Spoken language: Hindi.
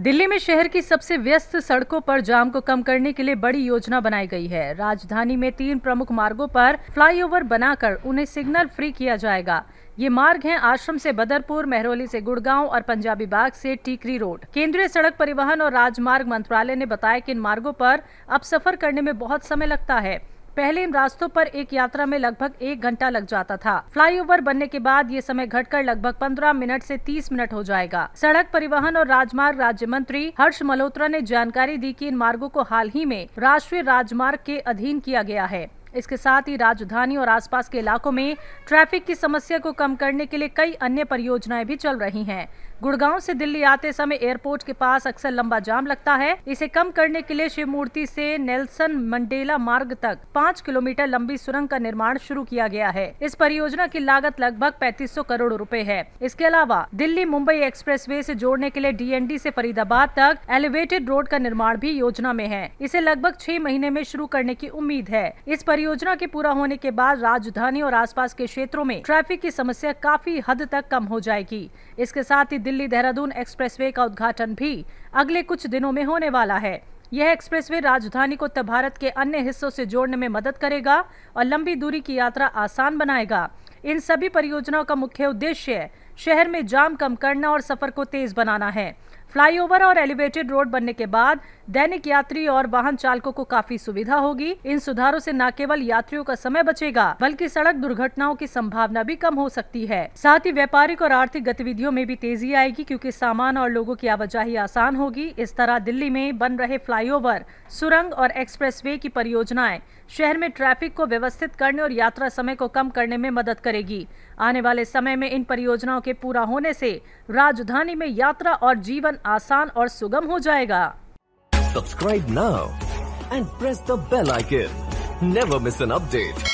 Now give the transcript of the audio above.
दिल्ली में शहर की सबसे व्यस्त सड़कों पर जाम को कम करने के लिए बड़ी योजना बनाई गई है। राजधानी में 3 प्रमुख मार्गों पर फ्लाईओवर बनाकर उन्हें सिग्नल फ्री किया जाएगा। ये मार्ग हैं आश्रम से बदरपुर, मेहरौली से गुड़गांव और पंजाबी बाग से टीकरी रोड। केंद्रीय सड़क परिवहन और राजमार्ग मंत्रालय ने बताया कि इन मार्गों पर अब सफर करने में बहुत समय लगता है। पहले इन रास्तों पर एक यात्रा में लगभग 1 घंटा लग जाता था। फ्लाईओवर बनने के बाद ये समय घटकर लगभग 15 मिनट से 30 मिनट हो जाएगा। सड़क परिवहन और राजमार्ग राज्य मंत्री हर्ष मल्होत्रा ने जानकारी दी कि इन मार्गों को हाल ही में राष्ट्रीय राजमार्ग के अधीन किया गया है। इसके साथ ही राजधानी और आसपास के इलाकों में ट्रैफिक की समस्या को कम करने के लिए कई अन्य परियोजनाएं भी चल रही हैं। गुड़गांव से दिल्ली आते समय एयरपोर्ट के पास अक्सर लंबा जाम लगता है। इसे कम करने के लिए शिव मूर्ति से नेल्सन मंडेला मार्ग तक 5 किलोमीटर लंबी सुरंग का निर्माण शुरू किया गया है। इस परियोजना की लागत लगभग 3500 करोड़ रुपए है। इसके अलावा दिल्ली मुंबई एक्सप्रेसवे से जोड़ने के लिए DND से फरीदाबाद तक एलिवेटेड रोड का निर्माण भी योजना में है। इसे लगभग 6 महीने में शुरू करने की उम्मीद है। इस परियोजना के पूरा होने के बाद राजधानी और आसपास के क्षेत्रों में ट्रैफिक की समस्या काफी हद तक कम हो जाएगी। इसके साथ ही दिल्ली देहरादून एक्सप्रेसवे का उद्घाटन भी अगले कुछ दिनों में होने वाला है। यह एक्सप्रेसवे राजधानी को उत्तर भारत के अन्य हिस्सों से जोड़ने में मदद करेगा और लंबी दूरी की यात्रा आसान बनाएगा। इन सभी परियोजनाओं का मुख्य उद्देश्य शहर में जाम कम करना और सफर को तेज बनाना है। फ्लाईओवर और एलिवेटेड रोड बनने के बाद दैनिक यात्री और वाहन चालकों को काफी सुविधा होगी। इन सुधारों से न केवल यात्रियों का समय बचेगा बल्कि सड़क दुर्घटनाओं की संभावना भी कम हो सकती है। साथ ही व्यापारिक और आर्थिक गतिविधियों में भी तेजी आएगी क्योंकि सामान और लोगों की आवाजाही आसान होगी। इस तरह दिल्ली में बन रहे फ्लाईओवर, सुरंग और एक्सप्रेसवे की परियोजनाएं शहर में ट्रैफिक को व्यवस्थित करने और यात्रा समय को कम करने में मदद करेगी। आने वाले समय में इन परियोजनाओं के पूरा होने से राजधानी में यात्रा और जीवन आसान और सुगम हो जाएगा। Subscribe now and press the bell icon. Never miss an update.